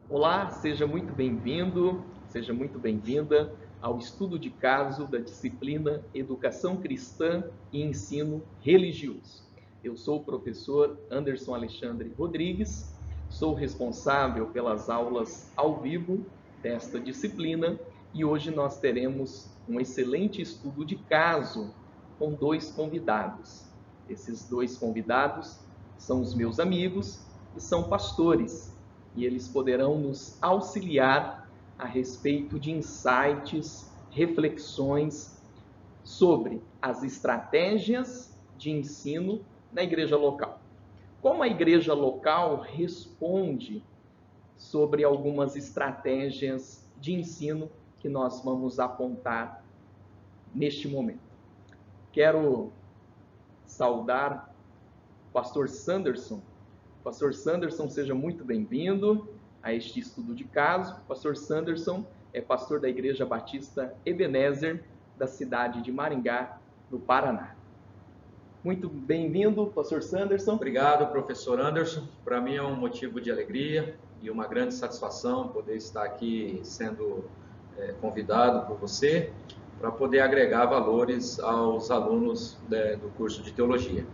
Olá, seja muito bem-vindo, seja muito bem-vinda ao estudo de caso da disciplina Educação Cristã e Ensino Religioso. Eu sou o professor Anderson Alexandre Rodrigues, sou responsável pelas aulas ao vivo desta disciplina e hoje nós teremos um excelente estudo de caso com dois convidados. Esses dois convidados são os meus amigos e são pastores e eles poderão nos auxiliar a respeito de insights, reflexões sobre as estratégias de ensino na igreja local. Como a igreja local responde sobre algumas estratégias de ensino que nós vamos apontar neste momento. Quero saudar o pastor Sanderson. Pastor Sanderson, seja muito bem-vindo a este estudo de caso. Pastor Sanderson é pastor da Igreja Batista Ebenezer, da cidade de Maringá, no Paraná. Muito bem-vindo, pastor Sanderson. Obrigado, professor Anderson. Para mim é um motivo de alegria e uma grande satisfação poder estar aqui sendo convidado por você para poder agregar valores aos alunos do curso de teologia.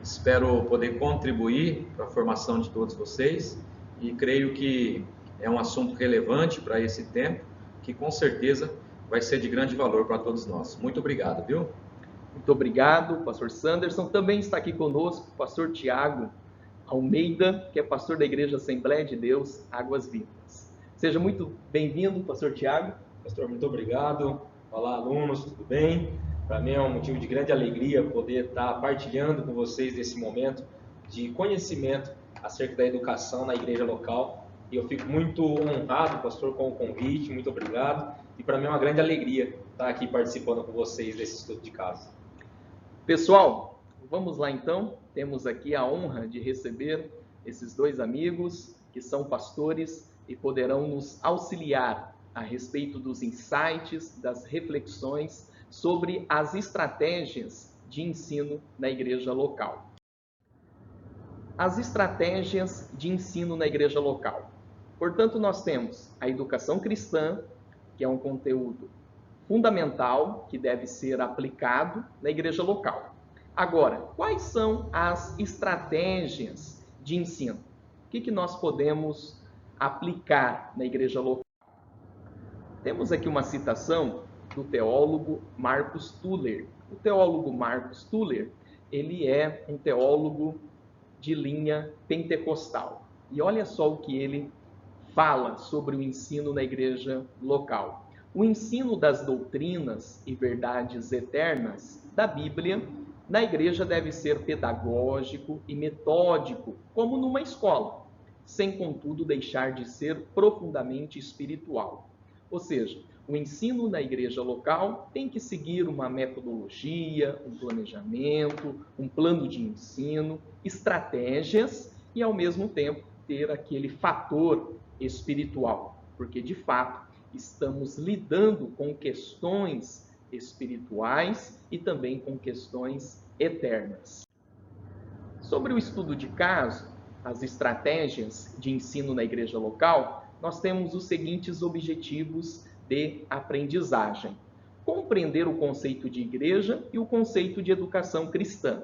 Espero poder contribuir para a formação de todos vocês e creio que é um assunto relevante para esse tempo, que com certeza vai ser de grande valor para todos nós. Muito obrigado, viu? Muito obrigado, pastor Sanderson. Também está aqui conosco o pastor Tiago Almeida, que é pastor da Igreja Assembleia de Deus, Águas Vivas. Seja muito bem-vindo, pastor Tiago. Pastor, muito obrigado. Olá, alunos, tudo bem? Para mim é um motivo de grande alegria poder estar partilhando com vocês esse momento de conhecimento acerca da educação na igreja local. E eu fico muito honrado, pastor, com o convite, muito obrigado. E para mim é uma grande alegria estar aqui participando com vocês desse estudo de caso. Pessoal, vamos lá então. Temos aqui a honra de receber esses dois amigos que são pastores e poderão nos auxiliar a respeito dos insights, das reflexões sobre as estratégias de ensino na igreja local. As estratégias de ensino na igreja local. Portanto, nós temos a educação cristã, que é um conteúdo fundamental que deve ser aplicado na igreja local. Agora, quais são as estratégias de ensino? O que nós podemos aplicar na igreja local? Temos aqui uma citação do teólogo Marcus Tuller. O teólogo Marcus Tuller, ele é um teólogo de linha pentecostal. E olha só o que ele fala sobre o ensino na igreja local. O ensino das doutrinas e verdades eternas da Bíblia na igreja deve ser pedagógico e metódico, como numa escola, sem contudo deixar de ser profundamente espiritual. Ou seja, o ensino na igreja local tem que seguir uma metodologia, um planejamento, um plano de ensino, estratégias e, ao mesmo tempo, ter aquele fator espiritual, porque, de fato, estamos lidando com questões espirituais e também com questões eternas. Sobre o estudo de caso, as estratégias de ensino na igreja local, nós temos os seguintes objetivos de aprendizagem. Compreender o conceito de igreja e o conceito de educação cristã.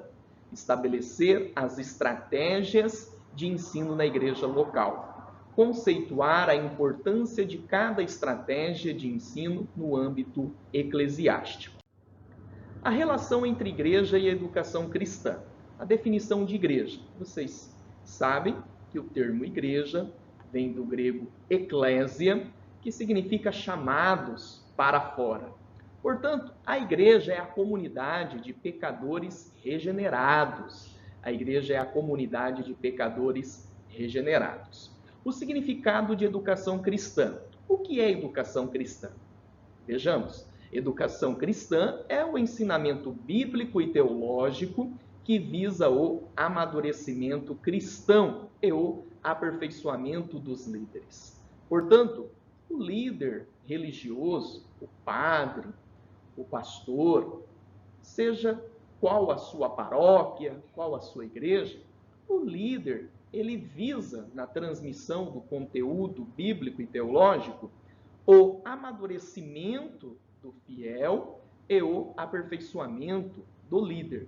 Estabelecer as estratégias de ensino na igreja local. Conceituar a importância de cada estratégia de ensino no âmbito eclesiástico. A relação entre igreja e educação cristã. A definição de igreja. Vocês sabem que o termo igreja vem do grego eklésia, que significa chamados para fora. Portanto, a igreja é a comunidade de pecadores regenerados. A igreja é a comunidade de pecadores regenerados. O significado de educação cristã. O que é educação cristã? Vejamos, educação cristã é o ensinamento bíblico e teológico que visa o amadurecimento cristão e o aperfeiçoamento dos líderes. Portanto, o líder religioso, o padre, o pastor, seja qual a sua paróquia, qual a sua igreja, o líder ele visa, na transmissão do conteúdo bíblico e teológico, o amadurecimento do fiel e o aperfeiçoamento do líder.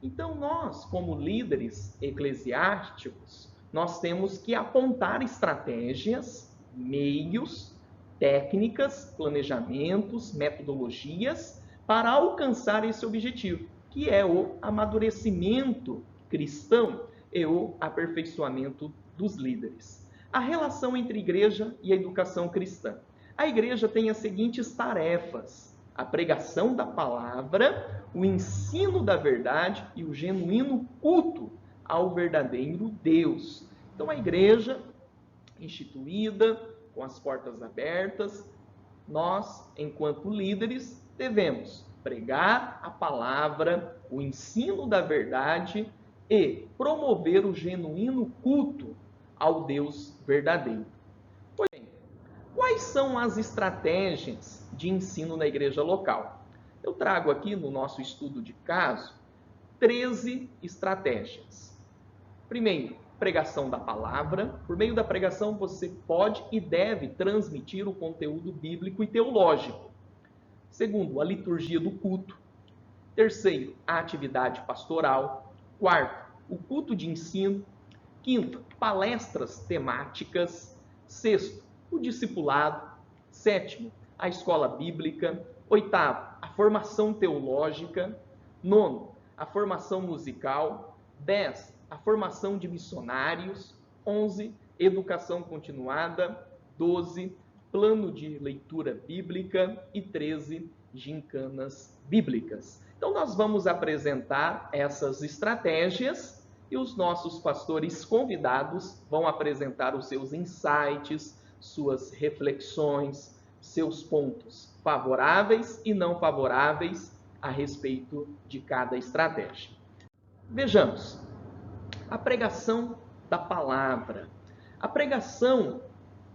Então, nós, como líderes eclesiásticos, nós temos que apontar estratégias, meios, técnicas, planejamentos, metodologias para alcançar esse objetivo, que é o amadurecimento cristão e o aperfeiçoamento dos líderes. A relação entre igreja e a educação cristã. A igreja tem as seguintes tarefas: a pregação da palavra, o ensino da verdade e o genuíno culto ao verdadeiro Deus. Então, a igreja instituída, com as portas abertas, nós, enquanto líderes, devemos pregar a palavra, o ensino da verdade e promover o genuíno culto ao Deus verdadeiro. Pois bem, quais são as estratégias de ensino na igreja local? Eu trago aqui no nosso estudo de caso 13 estratégias. Primeiro, pregação da palavra. Por meio da pregação, você pode e deve transmitir o conteúdo bíblico e teológico. Segundo, a liturgia do culto. Terceiro, a atividade pastoral. Quarto, o culto de ensino. Quinto, palestras temáticas. Sexto, o discipulado. Sétimo, a escola bíblica. Oitavo, a formação teológica. Nono, a formação musical. 10, a formação de missionários. 11, educação continuada. 12, plano de leitura bíblica. E 13, gincanas bíblicas. Então, nós vamos apresentar essas estratégias e os nossos pastores convidados vão apresentar os seus insights, suas reflexões, seus pontos favoráveis e não favoráveis a respeito de cada estratégia. Vejamos, a pregação da palavra. A pregação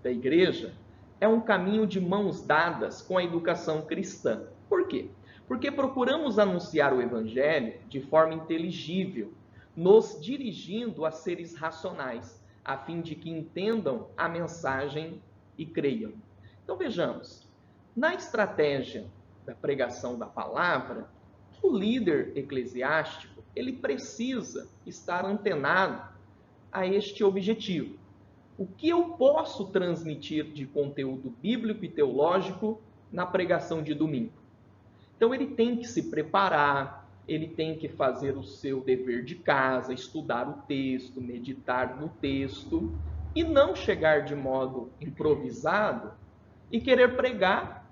da igreja é um caminho de mãos dadas com a educação cristã. Por quê? Porque procuramos anunciar o evangelho de forma inteligível, nos dirigindo a seres racionais, a fim de que entendam a mensagem e creiam. Então vejamos, na estratégia da pregação da palavra, o líder eclesiástico, ele precisa estar antenado a este objetivo. O que eu posso transmitir de conteúdo bíblico e teológico na pregação de domingo? Então ele tem que se preparar, ele tem que fazer o seu dever de casa, estudar o texto, meditar no texto, e não chegar de modo improvisado e querer pregar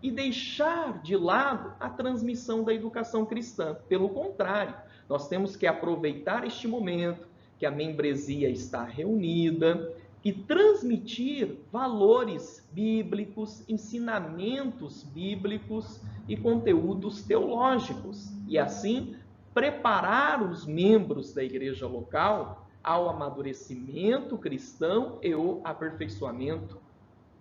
e deixar de lado a transmissão da educação cristã. Pelo contrário, nós temos que aproveitar este momento que a membresia está reunida e transmitir valores bíblicos, ensinamentos bíblicos e conteúdos teológicos. E assim, preparar os membros da igreja local ao amadurecimento cristão e o aperfeiçoamento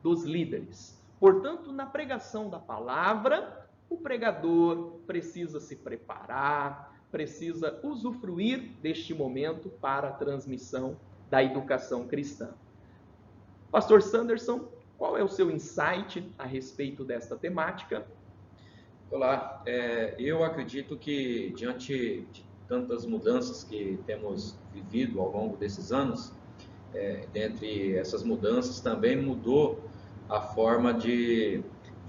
dos líderes. Portanto, na pregação da palavra, o pregador precisa se preparar, precisa usufruir deste momento para a transmissão da educação cristã. Pastor Sanderson, qual é o seu insight a respeito desta temática? Olá, eu acredito que diante de tantas mudanças que temos vivido ao longo desses anos, dentre essas mudanças também mudou a forma de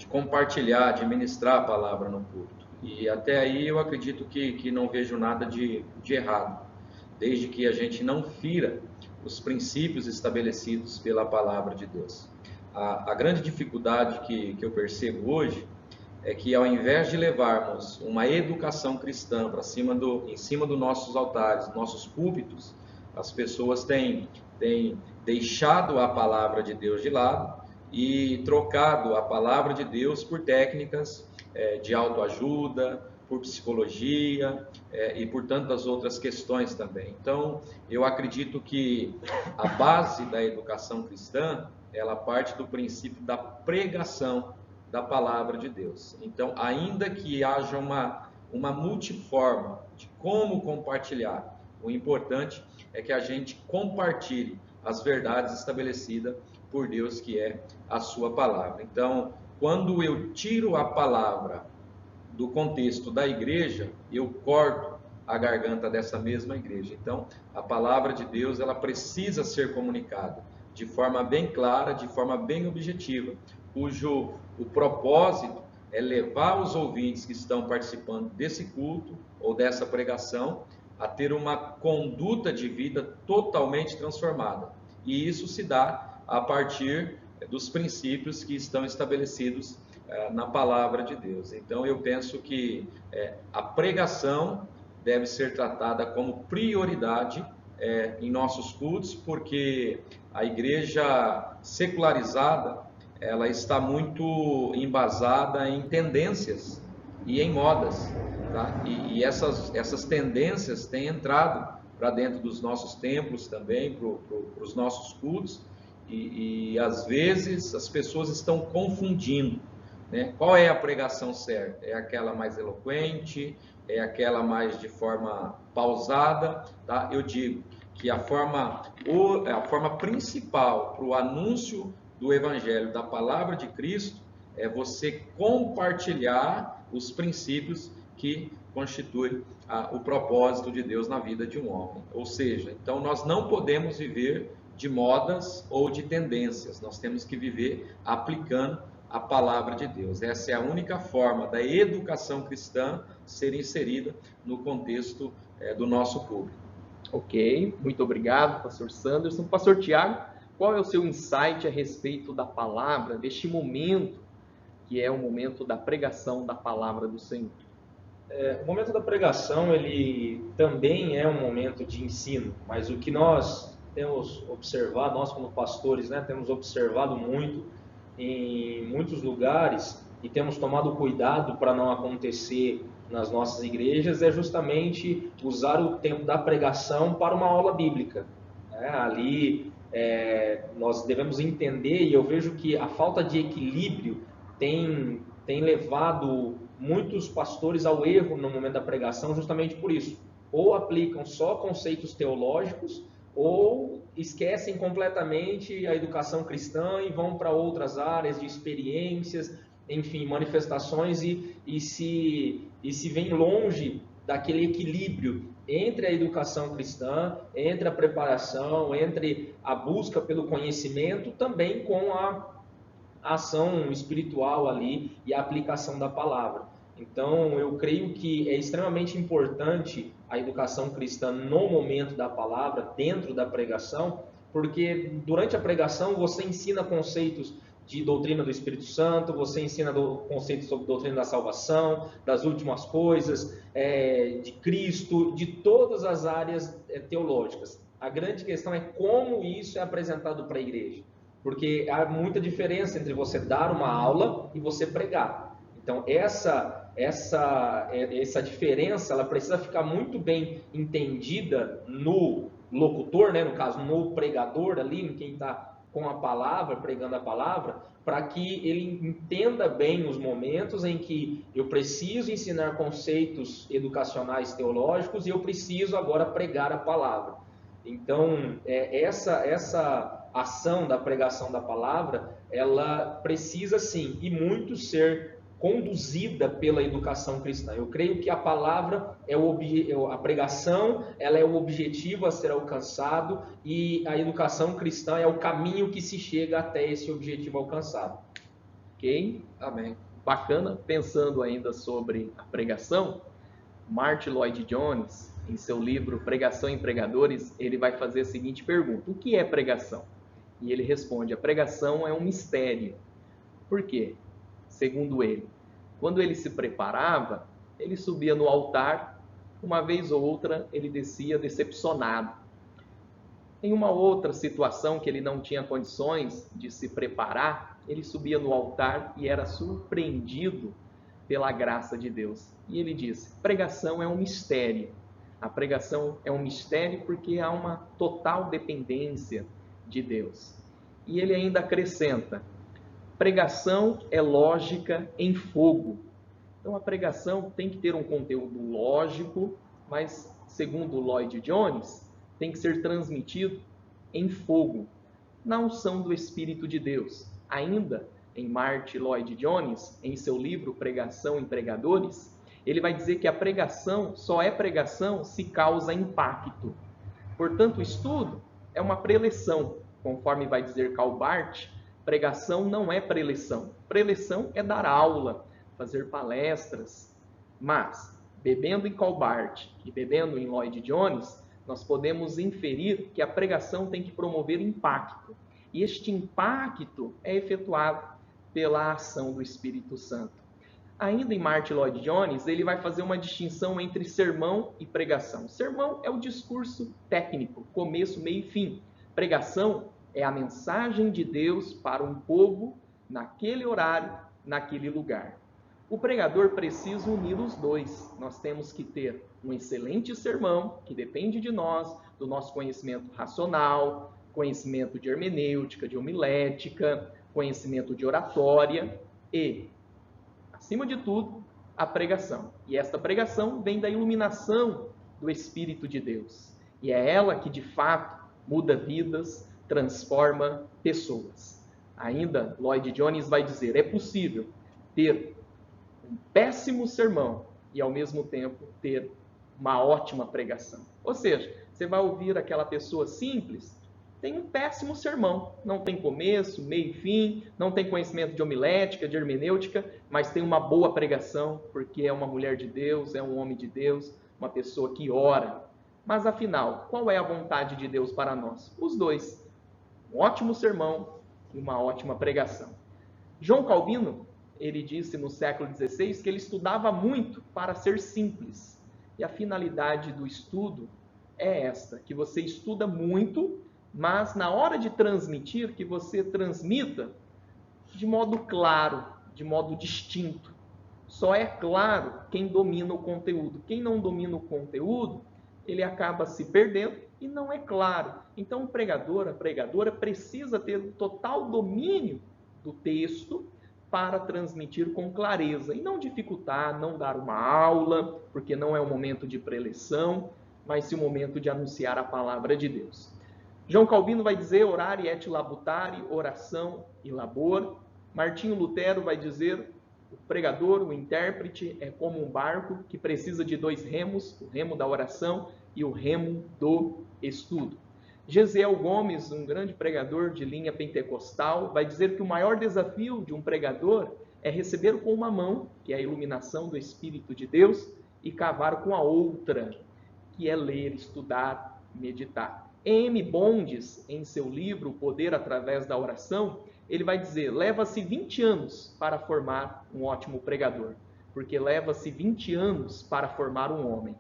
compartilhar, de ministrar a palavra no culto. E até aí eu acredito que não vejo nada de errado, desde que a gente não fira os princípios estabelecidos pela palavra de Deus. A grande dificuldade que eu percebo hoje é que, ao invés de levarmos uma educação cristã em cima dos nossos altares, nossos púlpitos, as pessoas têm deixado a palavra de Deus de lado e trocado a palavra de Deus por técnicas de autoajuda, por psicologia e por tantas outras questões também. Então, eu acredito que a base da educação cristã, ela parte do princípio da pregação da palavra de Deus. Então, ainda que haja uma multiforma de como compartilhar O importante é que a gente compartilhe as verdades estabelecidas por Deus, que é a sua palavra. Então, quando eu tiro a palavra do contexto da igreja, eu corto a garganta dessa mesma igreja. Então, a palavra de Deus, ela precisa ser comunicada de forma bem clara, de forma bem objetiva, cujo o propósito é levar os ouvintes que estão participando desse culto ou dessa pregação a ter uma conduta de vida totalmente transformada. E isso se dá a partir dos princípios que estão estabelecidos na palavra de Deus. Então, eu penso que a pregação deve ser tratada como prioridade em nossos cultos, porque a igreja secularizada, ela está muito embasada em tendências e em modas, tá? E essas tendências têm entrado para dentro dos nossos templos também, para os nossos cultos, e às vezes as pessoas estão confundindo, né? Qual é a pregação certa? É aquela mais eloquente? É aquela mais de forma pausada? Tá? Eu digo que a forma principal para o anúncio do Evangelho, da palavra de Cristo, é você compartilhar os princípios que constituem o propósito de Deus na vida de um homem. Ou seja, então nós não podemos viver de modas ou de tendências, nós temos que viver aplicando a palavra de Deus. Essa é a única forma da educação cristã ser inserida no contexto do nosso público. Ok, muito obrigado, pastor Sanderson. Pastor Tiago, qual é o seu insight a respeito da palavra, deste momento, que é o momento da pregação da palavra do Senhor? O momento da pregação, ele também é um momento de ensino, mas o que nós temos observado, nós como pastores, né, temos observado muito em muitos lugares e temos tomado cuidado para não acontecer nas nossas igrejas, é justamente usar o tempo da pregação para uma aula bíblica. Ali nós devemos entender, e eu vejo que a falta de equilíbrio tem levado muitos pastores ao erro no momento da pregação, justamente por isso. Ou aplicam só conceitos teológicos, ou esquecem completamente a educação cristã e vão para outras áreas de experiências, enfim, manifestações, e se vem longe daquele equilíbrio entre a educação cristã, entre a preparação, entre a busca pelo conhecimento, também com a ação espiritual ali e a aplicação da palavra. Então, eu creio que é extremamente importante a educação cristã no momento da palavra, dentro da pregação, porque durante a pregação você ensina conceitos de doutrina do Espírito Santo, você ensina conceitos sobre doutrina da salvação, das últimas coisas, de Cristo, de todas as áreas teológicas. A grande questão é como isso é apresentado para a igreja, porque há muita diferença entre você dar uma aula e você pregar. Então, essa diferença, ela precisa ficar muito bem entendida no locutor, né? No caso, no pregador ali, em quem está com a palavra, pregando a palavra, para que ele entenda bem os momentos em que eu preciso ensinar conceitos educacionais teológicos e eu preciso agora pregar a palavra. Então, essa ação da pregação da palavra, ela precisa sim, e muito, ser conduzida pela educação cristã. Eu creio que a palavra a pregação, ela é o objetivo a ser alcançado, e a educação cristã é o caminho que se chega até esse objetivo alcançado. Ok? Amém. Bacana. Pensando ainda sobre a pregação, Martyn Lloyd-Jones, em seu livro Pregação em Pregadores, ele vai fazer a seguinte pergunta: o que é pregação? E ele responde: a pregação é um mistério. Por quê? Segundo ele, quando ele se preparava, ele subia no altar, uma vez ou outra ele descia decepcionado. Em uma outra situação que ele não tinha condições de se preparar, ele subia no altar e era surpreendido pela graça de Deus. E ele disse: pregação é um mistério. A pregação é um mistério porque há uma total dependência de Deus. E ele ainda acrescenta: pregação é lógica em fogo. Então a pregação tem que ter um conteúdo lógico, mas segundo Lloyd Jones, tem que ser transmitido em fogo, na unção do Espírito de Deus. Ainda em Martyn Lloyd Jones, em seu livro Pregação em Pregadores, ele vai dizer que a pregação só é pregação se causa impacto. Portanto, o estudo é uma preleção. Conforme vai dizer Karl Barth, pregação não é preleção. Preleção é dar aula, fazer palestras. Mas, bebendo em Karl Barth e bebendo em Lloyd Jones, nós podemos inferir que a pregação tem que promover impacto. E este impacto é efetuado pela ação do Espírito Santo. Ainda em Martyn Lloyd Jones, ele vai fazer uma distinção entre sermão e pregação. Sermão é o discurso técnico, começo, meio e fim. Pregação é a mensagem de Deus para um povo naquele horário, naquele lugar. O pregador precisa unir os dois. Nós temos que ter um excelente sermão, que depende de nós, do nosso conhecimento racional, conhecimento de hermenêutica, de homilética, conhecimento de oratória e, acima de tudo, a pregação. E esta pregação vem da iluminação do Espírito de Deus. E é ela que, de fato, muda vidas, transforma pessoas. Ainda, Lloyd Jones vai dizer, é possível ter um péssimo sermão e, ao mesmo tempo, ter uma ótima pregação. Ou seja, você vai ouvir aquela pessoa simples, tem um péssimo sermão, não tem começo, meio e fim, não tem conhecimento de homilética, de hermenêutica, mas tem uma boa pregação, porque é uma mulher de Deus, é um homem de Deus, uma pessoa que ora. Mas afinal, qual é a vontade de Deus para nós? Os dois, um ótimo sermão e uma ótima pregação. João Calvino, ele disse no século XVI que ele estudava muito para ser simples. E a finalidade do estudo é esta, que você estuda muito, mas na hora de transmitir, que você transmita de modo claro, de modo distinto. Só é claro quem domina o conteúdo. Quem não domina o conteúdo, ele acaba se perdendo e não é claro. Então o pregador, a pregadora precisa ter o total domínio do texto para transmitir com clareza e não dificultar, não dar uma aula, porque não é o momento de preleção, mas sim o momento de anunciar a palavra de Deus. João Calvino vai dizer orare et labutare, oração e labor. Martinho Lutero vai dizer o pregador, o intérprete, é como um barco que precisa de dois remos, o remo da oração e o remo do estudo. Gesiel Gomes, um grande pregador de linha pentecostal, vai dizer que o maior desafio de um pregador é receber com uma mão, que é a iluminação do Espírito de Deus, e cavar com a outra, que é ler, estudar, meditar. M. Bondes, em seu livro O Poder através da Oração, ele vai dizer, leva-se 20 anos para formar um ótimo pregador, porque leva-se 20 anos para formar um homem.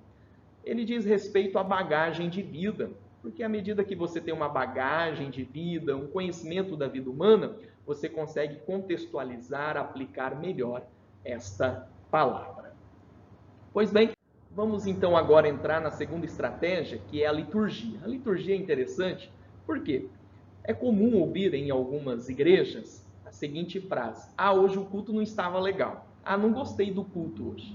Ele diz respeito à bagagem de vida, porque à medida que você tem uma bagagem de vida, um conhecimento da vida humana, você consegue contextualizar, aplicar melhor esta palavra. Pois bem, vamos então agora entrar na segunda estratégia, que é a liturgia. A liturgia é interessante, por quê? É comum ouvir em algumas igrejas a seguinte frase, hoje o culto não estava legal. Não gostei do culto hoje.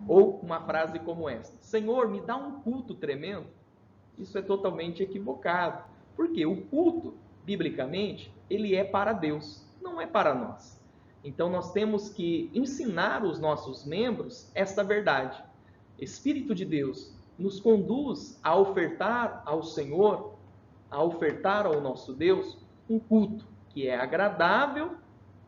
Ou uma frase como esta, Senhor, me dá um culto tremendo. Isso é totalmente equivocado. Por quê? O culto, biblicamente, ele é para Deus, não é para nós. Então nós temos que ensinar os nossos membros esta verdade. Espírito de Deus nos conduz a ofertar ao Senhor, a ofertar ao nosso Deus um culto que é agradável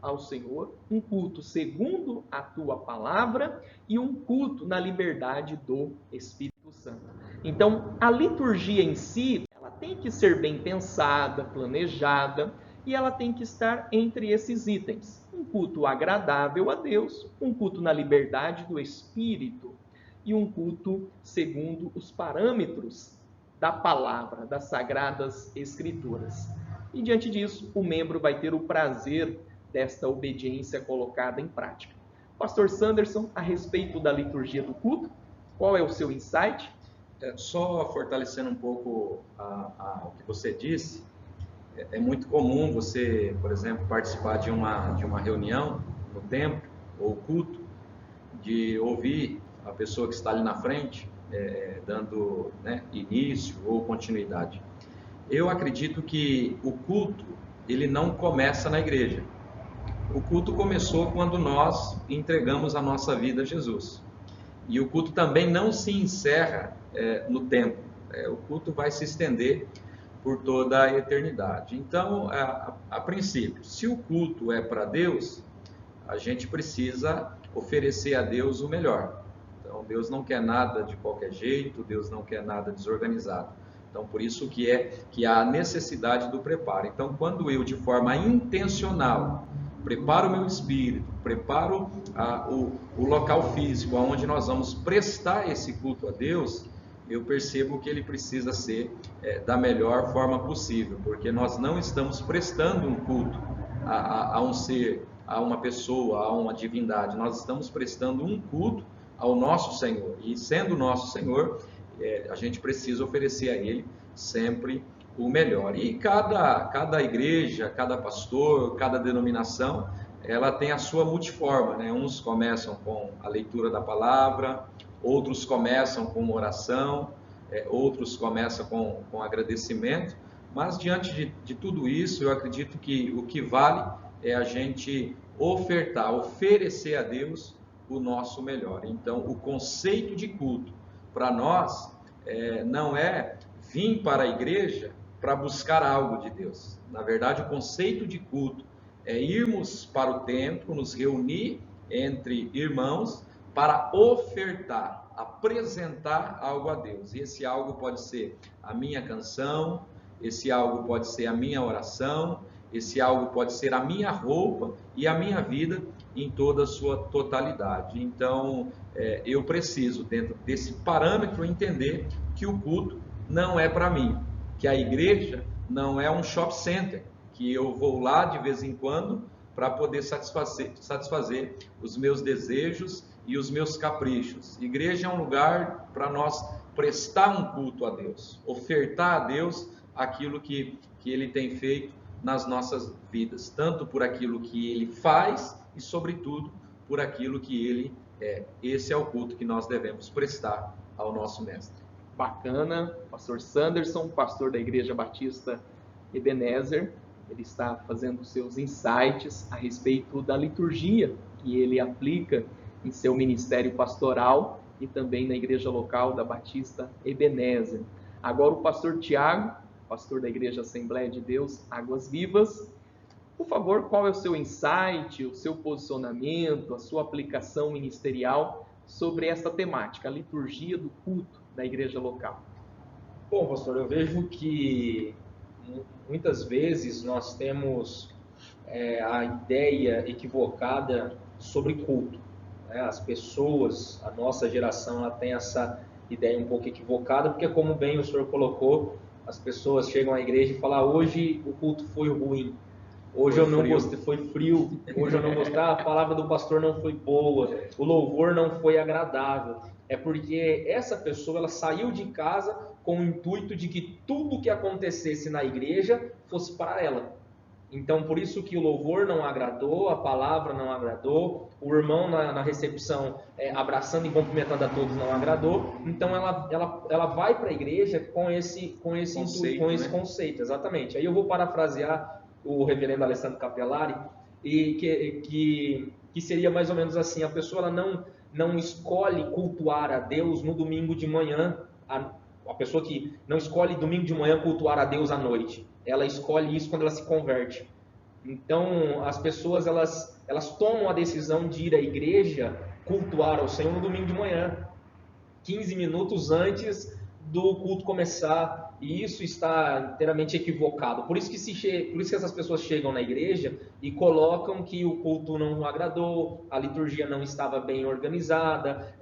ao Senhor, um culto segundo a tua palavra e um culto na liberdade do Espírito Santo. Então, a liturgia em si, ela tem que ser bem pensada, planejada, e ela tem que estar entre esses itens. Um culto agradável a Deus, um culto na liberdade do Espírito e um culto segundo os parâmetros da palavra, das Sagradas Escrituras. E diante disso, o membro vai ter o prazer desta obediência colocada em prática. Pastor Sanderson, a respeito da liturgia do culto, qual é o seu insight? Só fortalecendo um pouco o que você disse, é muito comum você, por exemplo, participar de uma reunião no templo ou culto, de ouvir a pessoa que está ali na frente dando, né, início ou continuidade. Eu acredito que o culto, ele não começa na igreja. O culto começou quando nós entregamos a nossa vida a Jesus. E o culto também não se encerra no tempo. O culto vai se estender por toda a eternidade. Então, a princípio, se o culto é para Deus, a gente precisa oferecer a Deus o melhor. Então, Deus não quer nada de qualquer jeito, Deus não quer nada desorganizado. Então, por isso que há a necessidade do preparo. Então, quando eu, de forma intencional, preparo o meu espírito, preparo o local físico onde nós vamos prestar esse culto a Deus, eu percebo que ele precisa ser da melhor forma possível, porque nós não estamos prestando um culto a um ser, a uma pessoa, a uma divindade, nós estamos prestando um culto ao nosso Senhor, e sendo nosso Senhor, a gente precisa oferecer a Ele sempre o melhor. E cada igreja, cada pastor, cada denominação, ela tem a sua multiforma, né? Uns começam com a leitura da palavra, outros começam com oração, outros começam com agradecimento, mas diante de tudo isso, eu acredito que o que vale é a gente oferecer a Deus o nosso melhor. Então, o conceito de culto, para nós, não é vir para a igreja para buscar algo de Deus. Na verdade, o conceito de culto é irmos para o templo, nos reunir entre irmãos para ofertar, apresentar algo a Deus. E esse algo pode ser a minha canção, esse algo pode ser a minha oração, esse algo pode ser a minha roupa e a minha vida em toda a sua totalidade. Então, eu preciso, dentro desse parâmetro, entender que o culto não é para mim, que a igreja não é um shopping center, que eu vou lá de vez em quando para poder satisfazer os meus desejos e os meus caprichos. Igreja é um lugar para nós prestar um culto a Deus, ofertar a Deus aquilo que Ele tem feito nas nossas vidas, tanto por aquilo que Ele faz e, sobretudo, por aquilo que Ele é. Esse é o culto que nós devemos prestar ao nosso Mestre. Bacana, pastor Sanderson, pastor da Igreja Batista Ebenezer, ele está fazendo seus insights a respeito da liturgia que ele aplica em seu ministério pastoral e também na igreja local da Batista Ebenezer. Agora o pastor Tiago, pastor da Igreja Assembleia de Deus Águas Vivas, por favor, qual é o seu insight, o seu posicionamento, a sua aplicação ministerial sobre essa temática, a liturgia do culto da igreja local? Bom, pastor, eu vejo que muitas vezes nós temos a ideia equivocada sobre culto, né? As pessoas, a nossa geração, ela tem essa ideia um pouco equivocada, porque como bem o senhor colocou, as pessoas chegam à igreja e falam: hoje o culto foi ruim, hoje eu não gostei, foi frio, hoje eu não gostei, a palavra do pastor não foi boa, o louvor não foi agradável. É porque essa pessoa, ela saiu de casa com o intuito de que tudo que acontecesse na igreja fosse para ela. Então, por isso que o louvor não agradou, a palavra não agradou, o irmão na recepção abraçando e cumprimentando a todos não agradou. Então, ela vai para a igreja com esse intuito, com esse conceito, exatamente. Aí eu vou parafrasear o reverendo Alessandro Capellari, e que seria mais ou menos assim: a pessoa ela não escolhe cultuar a Deus no domingo de manhã, a pessoa que não escolhe domingo de manhã cultuar a Deus à noite, ela escolhe isso quando ela se converte. Então, as pessoas elas tomam a decisão de ir à igreja cultuar ao Senhor no domingo de manhã, 15 minutos antes do culto começar, e isso está inteiramente equivocado. Por isso que essas pessoas chegam na igreja e colocam que o culto não agradou, a liturgia não estava bem organizada,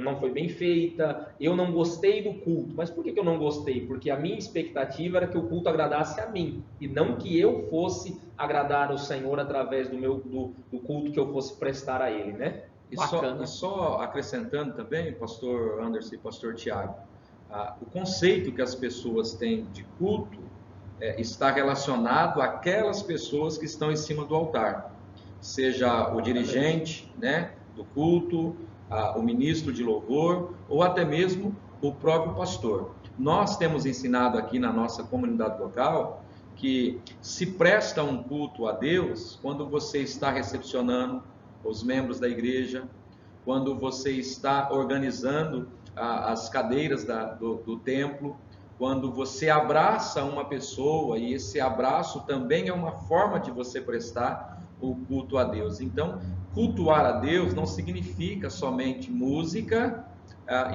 não foi bem feita, eu não gostei do culto. Mas por que eu não gostei? Porque a minha expectativa era que o culto agradasse a mim, e não que eu fosse agradar ao Senhor através do culto que eu fosse prestar a Ele, né? E só acrescentando também, pastor Anderson e pastor Tiago, o conceito que as pessoas têm de culto está relacionado àquelas pessoas que estão em cima do altar, seja o dirigente, né, do culto, o ministro de louvor ou até mesmo o próprio pastor. Nós temos ensinado aqui na nossa comunidade local que se presta um culto a Deus quando você está recepcionando os membros da igreja, quando você está organizando as cadeiras do templo, quando você abraça uma pessoa, e esse abraço também é uma forma de você prestar o culto a Deus. Então, cultuar a Deus não significa somente música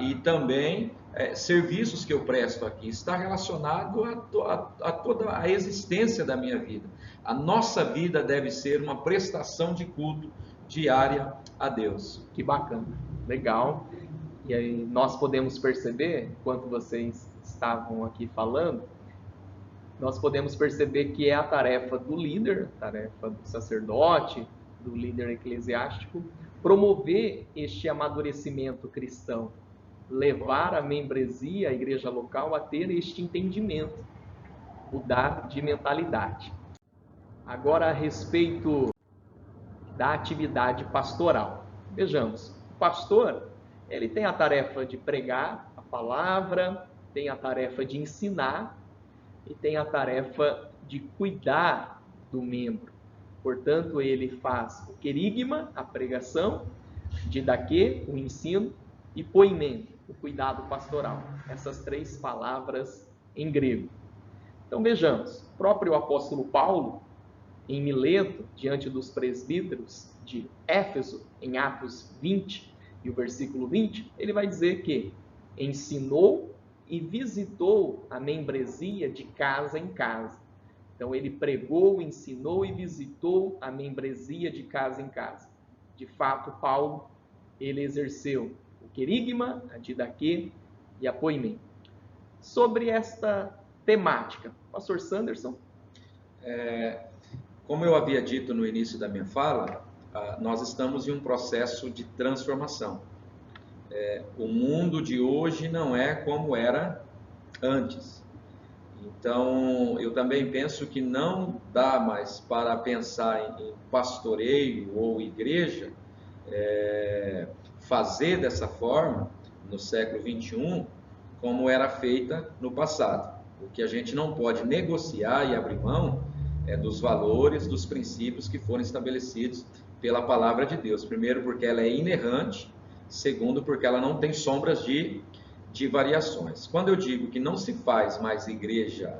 e também serviços que eu presto aqui. Está relacionado a toda a existência da minha vida. A nossa vida deve ser uma prestação de culto diária a Deus. Que bacana, legal. E aí nós podemos perceber, enquanto vocês estavam aqui falando, nós podemos perceber que é a tarefa do líder, a tarefa do sacerdote, do líder eclesiástico, promover este amadurecimento cristão, levar a membresia, a igreja local, a ter este entendimento, mudar de mentalidade. Agora, a respeito da atividade pastoral. Vejamos, o pastor, ele tem a tarefa de pregar a palavra, tem a tarefa de ensinar e tem a tarefa de cuidar do membro. Portanto, ele faz o querigma, a pregação, didaquê, o ensino, e poimento, o cuidado pastoral. Essas três palavras em grego. Então vejamos, o próprio apóstolo Paulo, em Mileto, diante dos presbíteros de Éfeso, em Atos 20 e o versículo 20, ele vai dizer que ensinou e visitou a membresia de casa em casa. Então ele pregou, ensinou e visitou a membresia de casa em casa. De fato, Paulo, ele exerceu o querigma, a didaquê e a poimê. Sobre esta temática, pastor Sanderson? Como eu havia dito no início da minha fala, nós estamos em um processo de transformação. O mundo de hoje não é como era antes. Então, eu também penso que não dá mais para pensar em pastoreio ou igreja, fazer dessa forma, no século 21, como era feita no passado. O que a gente não pode negociar e abrir mão dos valores, dos princípios que foram estabelecidos pela palavra de Deus. Primeiro, porque ela é inerrante. Segundo, porque ela não tem sombras de variações. Quando eu digo que não se faz mais igreja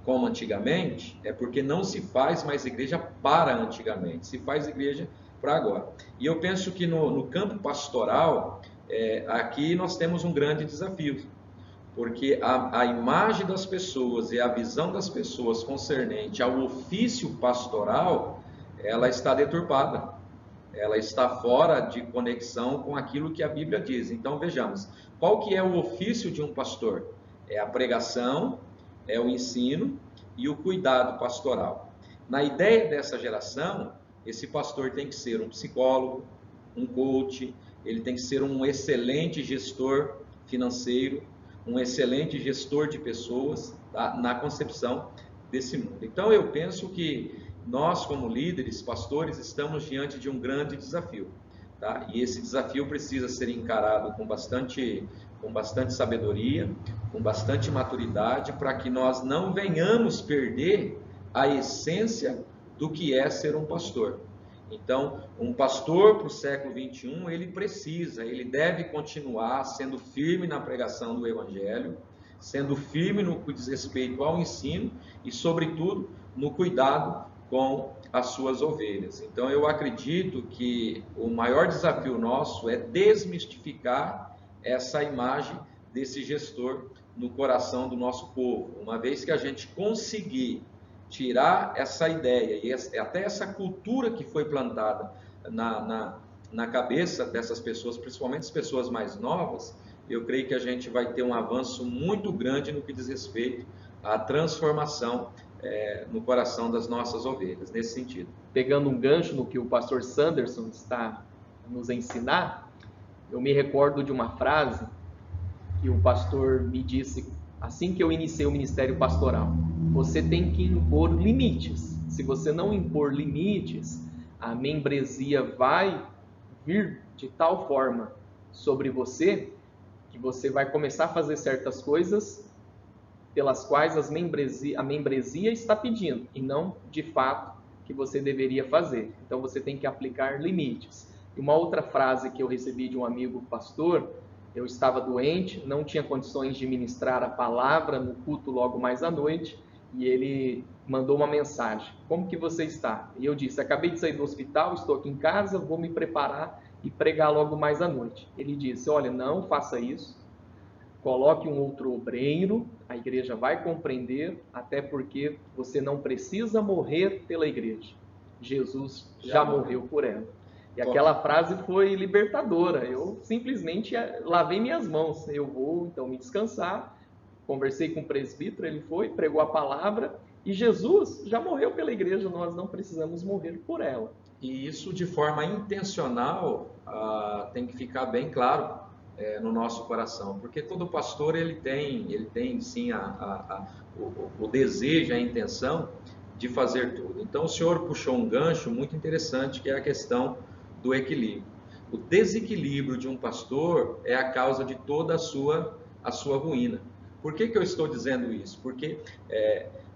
como antigamente, é porque não se faz mais igreja para antigamente, se faz igreja para agora. E eu penso que no campo pastoral, aqui nós temos um grande desafio, porque a imagem das pessoas e a visão das pessoas concernente ao ofício pastoral, ela está deturpada. Ela está fora de conexão com aquilo que a Bíblia diz. Então vejamos, qual que é o ofício de um pastor? É a pregação, é o ensino e o cuidado pastoral. Na ideia dessa geração, esse pastor tem que ser um psicólogo, um coach, ele tem que ser um excelente gestor financeiro, um excelente gestor de pessoas, tá? Na concepção desse mundo. Então eu penso que nós, como líderes, pastores, estamos diante de um grande desafio, tá? E esse desafio precisa ser encarado com bastante sabedoria, com bastante maturidade, para que nós não venhamos perder a essência do que é ser um pastor. Então, um pastor para o século 21, ele deve continuar sendo firme na pregação do Evangelho, sendo firme no que diz respeito ao ensino e, sobretudo, no cuidado com as suas ovelhas. Então eu acredito que o maior desafio nosso é desmistificar essa imagem desse gestor no coração do nosso povo. Uma vez que a gente conseguir tirar essa ideia e até essa cultura que foi plantada na cabeça dessas pessoas, principalmente as pessoas mais novas, eu creio que a gente vai ter um avanço muito grande no que diz respeito à transformação no coração das nossas ovelhas, nesse sentido. Pegando um gancho no que o pastor Sanderson está a nos ensinar, eu me recordo de uma frase que o pastor me disse assim que eu iniciei o ministério pastoral: você tem que impor limites. Se você não impor limites, a membresia vai vir de tal forma sobre você que você vai começar a fazer certas coisas pelas quais a membresia está pedindo e não de fato que você deveria fazer. Então você tem que aplicar limites. E uma outra frase que eu recebi de um amigo pastor: eu estava doente, não tinha condições de ministrar a palavra no culto logo mais à noite, e ele mandou uma mensagem: como que você está? E eu disse: acabei de sair do hospital, estou aqui em casa, vou me preparar e pregar logo mais à noite. Ele disse: olha, não faça isso, coloque um outro obreiro, a igreja vai compreender, até porque você não precisa morrer pela igreja. Jesus já morreu por ela. E aquela frase foi libertadora. Eu simplesmente lavei minhas mãos. Eu vou então me descansar. Conversei com o presbítero, ele foi, pregou a palavra, e Jesus já morreu pela igreja, nós não precisamos morrer por ela. E isso de forma intencional tem que ficar bem claro no nosso coração, porque todo pastor ele tem sim o desejo, a intenção de fazer tudo. Então o senhor puxou um gancho muito interessante, que é a questão do equilíbrio. O desequilíbrio de um pastor é a causa de toda a sua ruína. Por que eu estou dizendo isso? Porque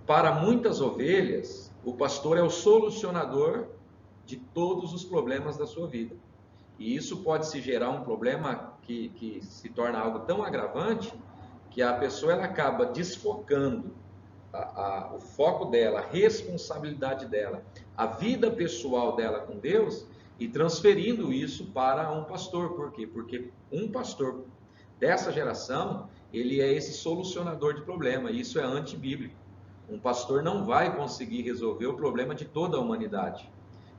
para muitas ovelhas, o pastor é o solucionador de todos os problemas da sua vida. E isso pode se gerar um problema que se torna algo tão agravante que a pessoa ela acaba desfocando o foco dela, a responsabilidade dela, a vida pessoal dela com Deus e transferindo isso para um pastor. Por quê? Porque um pastor dessa geração, ele é esse solucionador de problema, e isso é antibíblico. Um pastor não vai conseguir resolver o problema de toda a humanidade.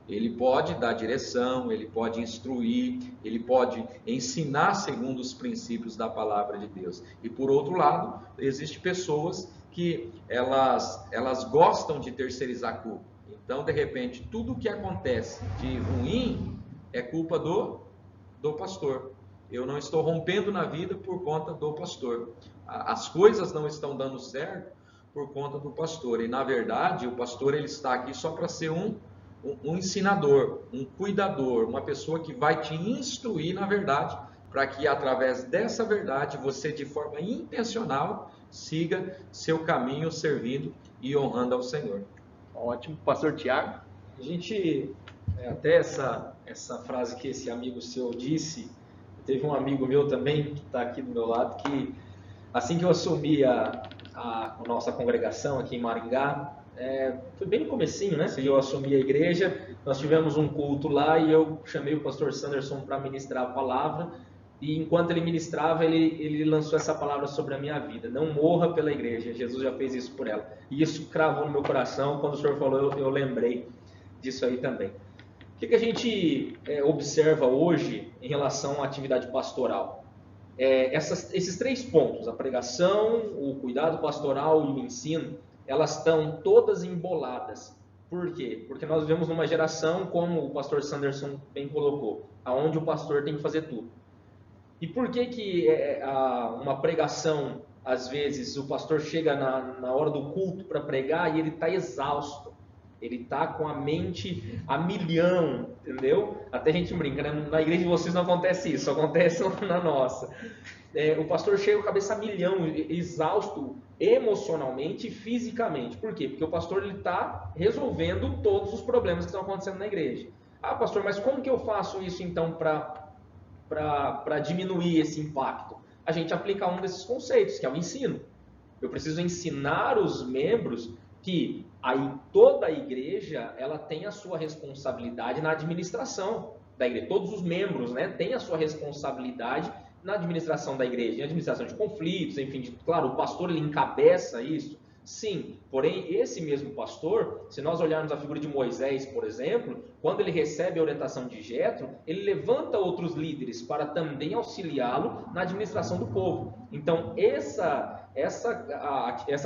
Ele pode dar direção, ele pode instruir, ele pode ensinar segundo os princípios da palavra de Deus. E por outro lado, existem pessoas que elas gostam de terceirizar a culpa. Então, de repente, tudo o que acontece de ruim é culpa do pastor. Eu não estou rompendo na vida por conta do pastor. As coisas não estão dando certo por conta do pastor. E, na verdade, o pastor ele está aqui só para ser um ensinador, um cuidador, uma pessoa que vai te instruir na verdade, para que através dessa verdade você de forma intencional siga seu caminho servindo e honrando ao Senhor. Ótimo. Pastor Tiago? A gente, até essa frase que esse amigo seu disse, teve um amigo meu também, que está aqui do meu lado, que assim que eu assumi a nossa congregação aqui em Maringá, foi bem no comecinho, né? Eu assumi a igreja, nós tivemos um culto lá e eu chamei o pastor Sanderson para ministrar a palavra, e enquanto ele ministrava, ele lançou essa palavra sobre a minha vida: não morra pela igreja, Jesus já fez isso por ela. E isso cravou no meu coração. Quando o senhor falou, eu lembrei disso aí também. O que a gente observa hoje em relação à atividade pastoral? Esses 3 pontos, a pregação, o cuidado pastoral e o ensino, elas estão todas emboladas. Por quê? Porque nós vivemos numa geração, como o pastor Sanderson bem colocou, onde o pastor tem que fazer tudo. E por que uma pregação, às vezes, o pastor chega na hora do culto para pregar e ele está exausto? Ele está com a mente a milhão, entendeu? Até a gente brinca, né? Na igreja de vocês não acontece isso, acontece na nossa. O pastor chega com a cabeça a milhão, exausto emocionalmente e fisicamente. Por quê? Porque o pastor está resolvendo todos os problemas que estão acontecendo na igreja. Ah, pastor, mas como que eu faço isso então para diminuir esse impacto? A gente aplica um desses conceitos, que é o ensino. Eu preciso ensinar os membros que toda a igreja ela tem a sua responsabilidade na administração da igreja. Todos os membros, né, têm a sua responsabilidade na administração da igreja, em administração de conflitos, enfim, claro, o pastor ele encabeça isso, sim, porém esse mesmo pastor, se nós olharmos a figura de Moisés, por exemplo, quando ele recebe a orientação de Jetro, ele levanta outros líderes para também auxiliá-lo na administração do povo. Então essa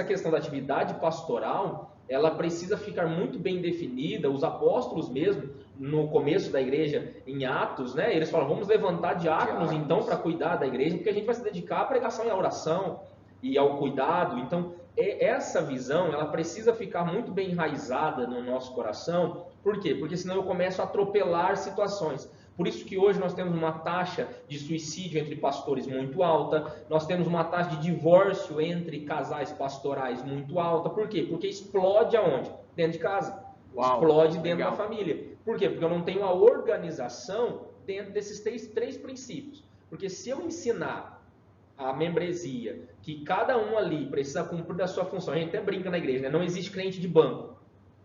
questão da atividade pastoral, ela precisa ficar muito bem definida. Os apóstolos mesmo, no começo da igreja, em Atos, né, eles falam: vamos levantar diáconos então para cuidar da igreja, porque a gente vai se dedicar à pregação e à oração e ao cuidado. Então essa visão, ela precisa ficar muito bem enraizada no nosso coração. Por quê? Porque senão eu começo a atropelar situações. Por isso que hoje nós temos uma taxa de suicídio entre pastores muito alta, nós temos uma taxa de divórcio entre casais pastorais muito alta. Por quê? Porque explode aonde? Dentro de casa. Explode dentro da família. Por quê? Porque eu não tenho a organização dentro desses três princípios. Porque se eu ensinar a membresia que cada um ali precisa cumprir a sua função, a gente até brinca na igreja, né? Não existe crente de banco.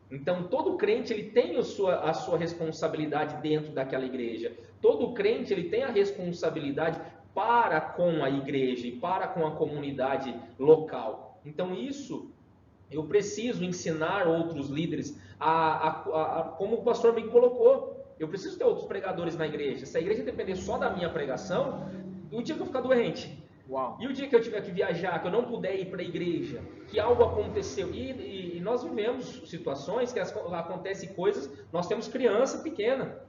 Então, todo crente ele tem a sua responsabilidade dentro daquela igreja. Todo crente ele tem a responsabilidade para com a igreja e para com a comunidade local. Então, isso eu preciso ensinar outros líderes como o pastor bem colocou. Eu preciso ter outros pregadores na igreja. Se a igreja depender só da minha pregação, o dia que eu ficar doente, e o dia que eu tiver que viajar, que eu não puder ir para a igreja, que algo aconteceu, e nós vivemos situações que acontecem coisas, nós temos criança pequena,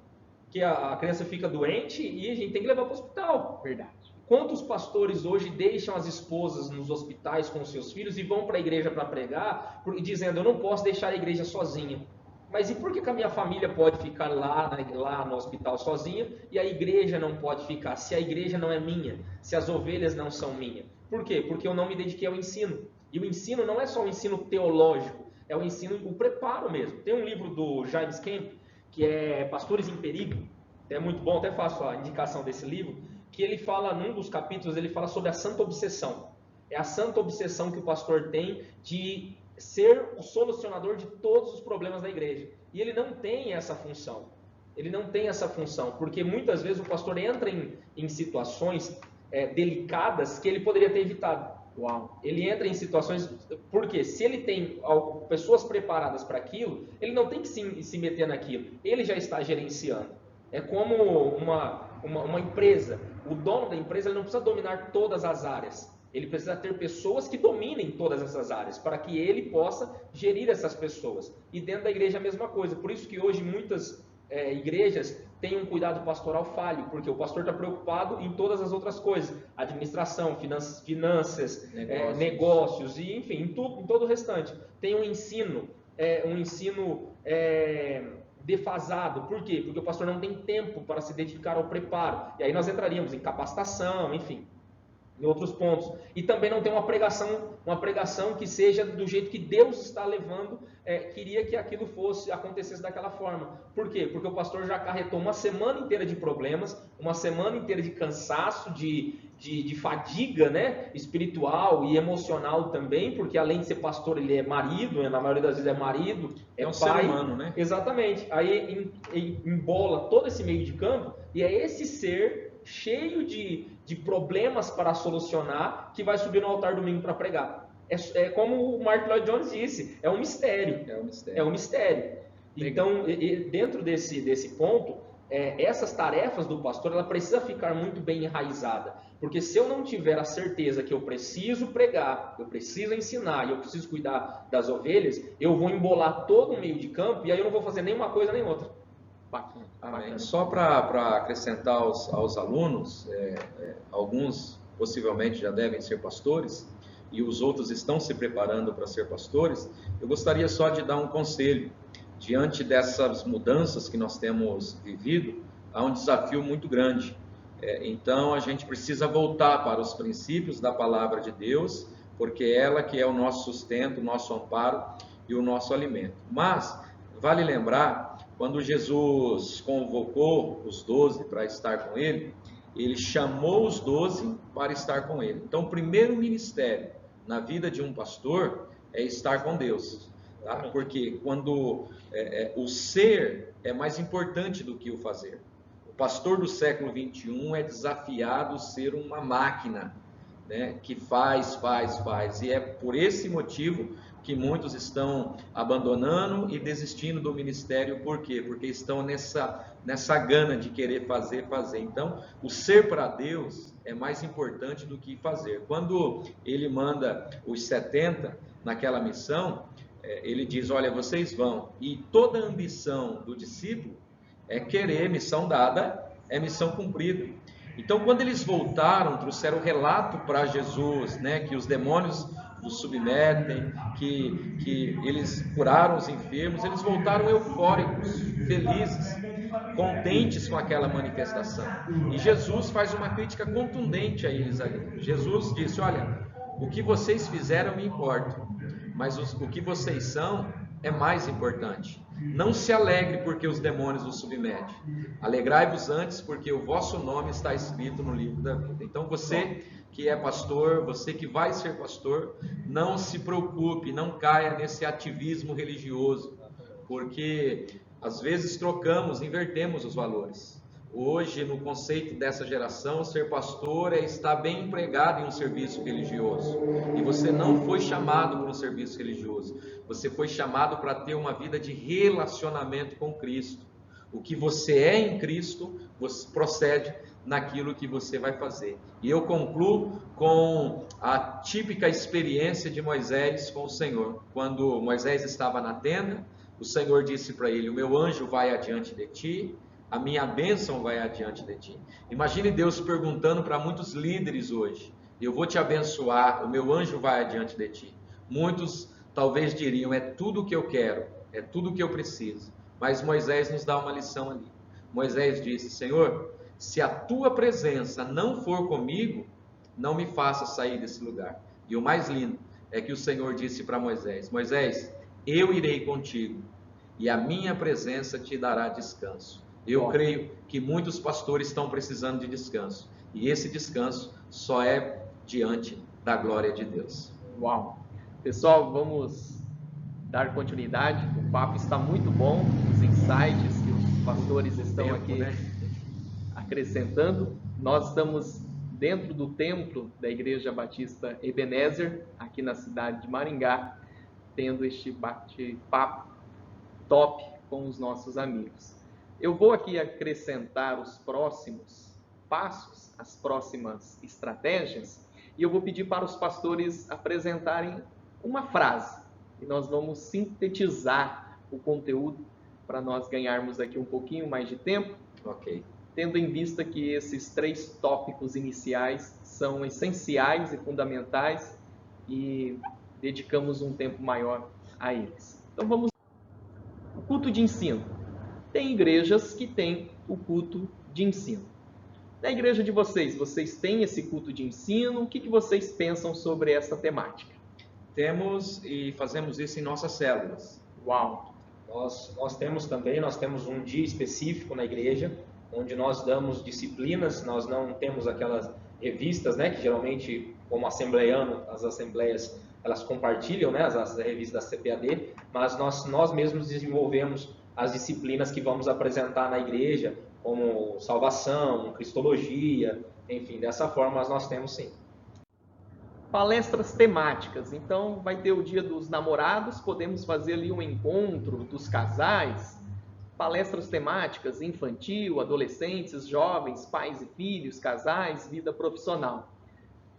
que a criança fica doente e a gente tem que levar para o hospital. Verdade. Quantos pastores hoje deixam as esposas nos hospitais com os seus filhos e vão para a igreja para pregar, dizendo, eu não posso deixar a igreja sozinha. Mas e por que a minha família pode ficar lá no hospital sozinha e a igreja não pode ficar? Se a igreja não é minha, se as ovelhas não são minhas. Por quê? Porque eu não me dediquei ao ensino. E o ensino não é só um ensino teológico, é o ensino, o preparo mesmo. Tem um livro do James Camp, que é Pastores em Perigo, é muito bom, até faço a indicação desse livro, que ele fala, num dos capítulos, ele fala sobre a santa obsessão. É a santa obsessão que o pastor tem de ser o solucionador de todos os problemas da igreja. E ele não tem essa função. Ele não tem essa função, porque muitas vezes o pastor entra em situações delicadas que ele poderia ter evitado. Ele entra em situações... Porque se ele tem pessoas preparadas para aquilo, ele não tem que se meter naquilo. Ele já está gerenciando. É como uma empresa. O dono da empresa ele não precisa dominar todas as áreas. Ele precisa ter pessoas que dominem todas essas áreas, para que ele possa gerir essas pessoas. E dentro da igreja a mesma coisa. Por isso que hoje muitas igrejas têm um cuidado pastoral falho, porque o pastor está preocupado em todas as outras coisas. Administração, finanças, negócios e enfim, em todo o restante. Tem um ensino defasado. Por quê? Porque o pastor não tem tempo para se dedicar ao preparo. E aí nós entraríamos em capacitação, enfim, em outros pontos. E também não tem uma pregação que seja do jeito que Deus está levando, queria que aquilo acontecesse daquela forma. Por quê? Porque o pastor já acarretou uma semana inteira de problemas, uma semana inteira de cansaço, de fadiga, né, espiritual e emocional também, porque além de ser pastor, ele é marido, na maioria das vezes é marido, é um pai, ser humano, né? Exatamente. Aí embola todo esse meio de campo, e é esse ser cheio de problemas para solucionar que vai subir no altar domingo para pregar. É como o Mark Lloyd Jones disse, é um mistério. É um mistério. Então, dentro desse ponto, essas tarefas do pastor, ela precisa ficar muito bem enraizada. Porque se eu não tiver a certeza que eu preciso pregar, eu preciso ensinar e eu preciso cuidar das ovelhas, eu vou embolar todo o meio de campo e aí eu não vou fazer nem uma coisa nem outra. Amém. Só para acrescentar aos alunos, alguns possivelmente já devem ser pastores e os outros estão se preparando para ser pastores, eu gostaria só de dar um conselho. Diante dessas mudanças que nós temos vivido, há um desafio muito grande. Então a gente precisa voltar para os princípios da palavra de Deus, porque é ela que é o nosso sustento, o nosso amparo e o nosso alimento. Mas vale lembrar, quando Jesus convocou os 12 para estar com ele, ele chamou os 12 para estar com ele. Então, o primeiro ministério na vida de um pastor é estar com Deus. Tá? Porque quando o ser é mais importante do que o fazer. O pastor do século 21 é desafiado a ser uma máquina, né, que faz. E é por esse motivo que muitos estão abandonando e desistindo do ministério. Por quê? Porque estão nessa gana de querer fazer. Então, o ser para Deus é mais importante do que fazer. Quando ele manda os 70 naquela missão, ele diz, olha, vocês vão. E toda a ambição do discípulo é querer, missão dada é missão cumprida. Então, quando eles voltaram, trouxeram o relato para Jesus, né, que os demônios nos submetem, que eles curaram os enfermos, eles voltaram eufóricos, felizes, contentes com aquela manifestação. E Jesus faz uma crítica contundente a eles ali. Jesus disse: olha, o que vocês fizeram me importa, mas o que vocês são é mais importante. Não se alegre porque os demônios os submetem. Alegrai-vos antes porque o vosso nome está escrito no livro da vida. Então você que é pastor, você que vai ser pastor, não se preocupe, não caia nesse ativismo religioso, porque às vezes invertemos os valores. Hoje, no conceito dessa geração, ser pastor é estar bem empregado em um serviço religioso. E você não foi chamado para um serviço religioso. Você foi chamado para ter uma vida de relacionamento com Cristo. O que você é em Cristo, você procede naquilo que você vai fazer. E eu concluo com a típica experiência de Moisés com o Senhor. Quando Moisés estava na tenda, o Senhor disse para ele: o meu anjo vai adiante de ti, a minha bênção vai adiante de ti. Imagine Deus perguntando para muitos líderes hoje: eu vou te abençoar, o meu anjo vai adiante de ti. Muitos talvez diriam: é tudo o que eu quero, é tudo o que eu preciso. Mas Moisés nos dá uma lição ali. Moisés disse: Senhor, se a tua presença não for comigo, não me faça sair desse lugar. E o mais lindo é que o Senhor disse para Moisés: Moisés, eu irei contigo e a minha presença te dará descanso. Eu creio que muitos pastores estão precisando de descanso. E esse descanso só é diante da glória de Deus. Uau! Pessoal, vamos dar continuidade. O papo está muito bom. Os insights que os pastores estão aqui acrescentando. Nós estamos dentro do templo da Igreja Batista Ebenezer, aqui na cidade de Maringá, tendo este bate-papo top com os nossos amigos. Eu vou aqui acrescentar os próximos passos, as próximas estratégias, e eu vou pedir para os pastores apresentarem uma frase. E nós vamos sintetizar o conteúdo para nós ganharmos aqui um pouquinho mais de tempo. Ok. Tendo em vista que esses 3 tópicos iniciais são essenciais e fundamentais e dedicamos um tempo maior a eles. Então vamos. O culto de ensino. Tem igrejas que têm o culto de ensino. Na igreja de vocês têm esse culto de ensino? O que vocês pensam sobre essa temática? Temos e fazemos isso em nossas células. Uau! Nós temos um dia específico na igreja, onde nós damos disciplinas. Nós não temos aquelas revistas, né, que geralmente, como assembleiano, as assembleias, elas compartilham, né, as revistas da CPAD, mas nós mesmos desenvolvemos as disciplinas que vamos apresentar na igreja, como salvação, cristologia, enfim, dessa forma nós temos sim. Palestras temáticas. Então vai ter o dia dos namorados, podemos fazer ali um encontro dos casais. Palestras temáticas, infantil, adolescentes, jovens, pais e filhos, casais, vida profissional.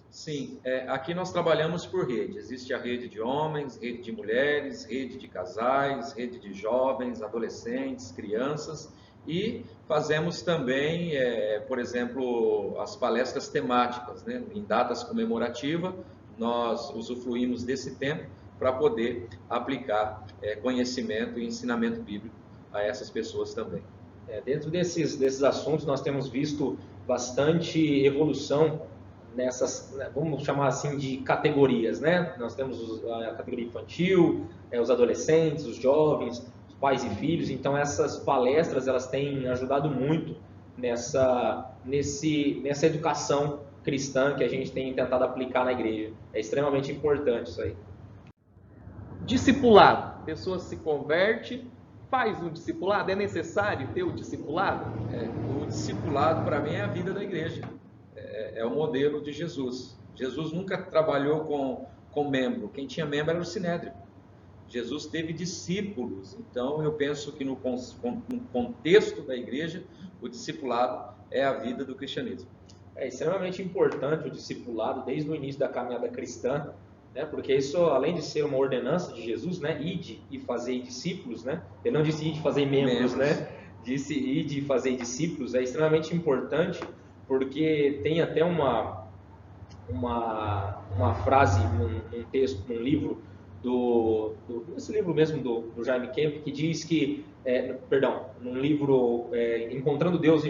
Sim, aqui nós trabalhamos por rede. Existe a rede de homens, rede de mulheres, rede de casais, rede de jovens, adolescentes, crianças, e fazemos também, por exemplo, as palestras temáticas, né? Em datas comemorativas, nós usufruímos desse tempo para poder aplicar conhecimento e ensinamento bíblico a essas pessoas também. Dentro desses assuntos nós temos visto bastante evolução nessas, vamos chamar assim, de categorias, né? Nós temos a categoria infantil, os adolescentes, os jovens, os pais e filhos. Então essas palestras, elas têm ajudado muito nessa educação cristã que a gente tem tentado aplicar na igreja. É extremamente importante isso aí. Discipulado. A pessoa se converte, faz um discipulado. É necessário ter o discipulado? O discipulado, para mim, é a vida da igreja. É o modelo de Jesus. Jesus nunca trabalhou com membro. Quem tinha membro era o sinédrio. Jesus teve discípulos. Então, eu penso que no contexto da igreja, o discipulado é a vida do cristianismo. É extremamente importante o discipulado desde o início da caminhada cristã, né? Porque isso, além de ser uma ordenança de Jesus, né? Ide e fazei discípulos, né? Ele não disse ide e fazei membros, né? Disse ide e fazei discípulos. É extremamente importante, porque tem até uma uma frase num texto, num livro, esse livro mesmo do Jaime Kemp, que diz que, num livro Encontrando Deus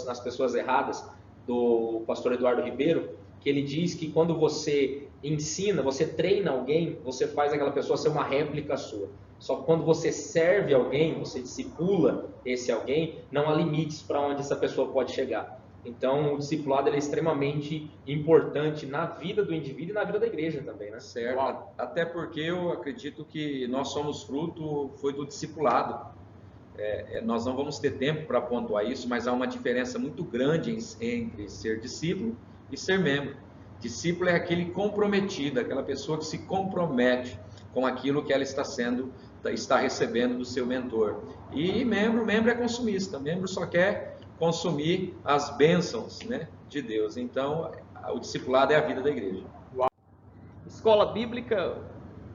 nas pessoas erradas, do pastor Eduardo Ribeiro, que ele diz que quando você ensina, você treina alguém, você faz aquela pessoa ser uma réplica sua. Só que quando você serve alguém, você discipula esse alguém, não há limites para onde essa pessoa pode chegar. Então, o discipulado é extremamente importante na vida do indivíduo e na vida da igreja também, né? Certo. Até porque eu acredito que nós somos fruto, foi do discipulado. Nós não vamos ter tempo para pontuar isso, mas há uma diferença muito grande entre ser discípulo e ser membro. Discípulo é aquele comprometido, aquela pessoa que se compromete com aquilo que ela está recebendo do seu mentor. E membro é consumista. Membro só quer consumir as bênçãos, né, de Deus. Então, o discipulado é a vida da igreja. Escola bíblica,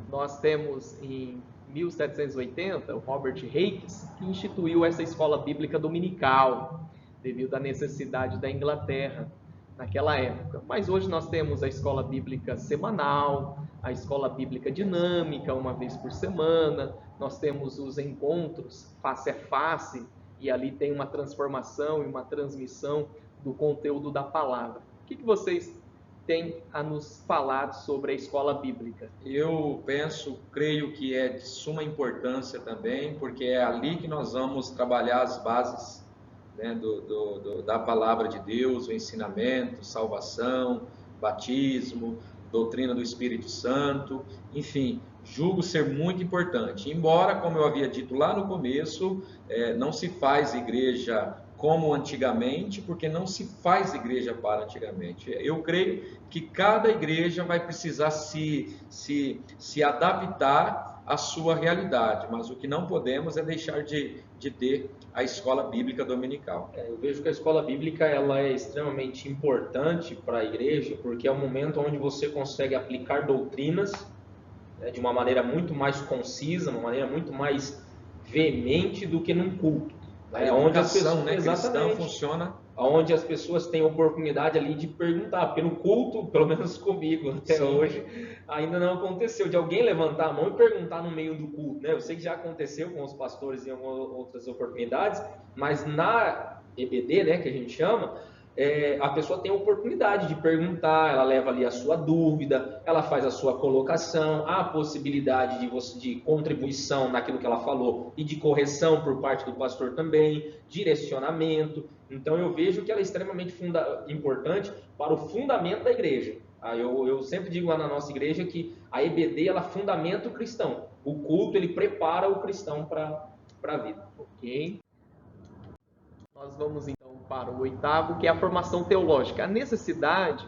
nós temos em 1780 o Robert Hakes, que instituiu essa escola bíblica dominical, devido à necessidade da Inglaterra naquela época. Mas hoje nós temos a escola bíblica semanal, a escola bíblica dinâmica, uma vez por semana, nós temos os encontros face a face, e ali tem uma transformação e uma transmissão do conteúdo da palavra. O que vocês têm a nos falar sobre a escola bíblica? Eu creio que é de suma importância também, porque é ali que nós vamos trabalhar as bases, né, da palavra de Deus, o ensinamento, salvação, batismo, doutrina do Espírito Santo, enfim, julgo ser muito importante. Embora, como eu havia dito lá no começo, não se faz igreja como antigamente, porque não se faz igreja para antigamente. Eu creio que cada igreja vai precisar se adaptar à sua realidade, mas o que não podemos é deixar de ter a escola bíblica dominical. Eu vejo que a escola bíblica ela é extremamente importante para a igreja, porque é o momento onde você consegue aplicar doutrinas, né, de uma maneira muito mais concisa, uma maneira muito mais veemente do que num culto. A educação, né, cristã funciona. Onde as pessoas têm a oportunidade ali de perguntar, porque no culto, pelo menos comigo até hoje, ainda não aconteceu de alguém levantar a mão e perguntar no meio do culto, né? Eu sei que já aconteceu com os pastores em outras oportunidades, mas na EBD, né, que a gente chama, a pessoa tem a oportunidade de perguntar, ela leva ali a sua dúvida, ela faz a sua colocação, há a possibilidade de contribuição naquilo que ela falou e de correção por parte do pastor também, direcionamento. Então eu vejo que ela é extremamente importante para o fundamento da igreja. Eu sempre digo lá na nossa igreja que a EBD ela fundamenta o cristão, o culto ele prepara o cristão para a vida. Ok? Nós vamos então para o 8º, que é a formação teológica. A necessidade,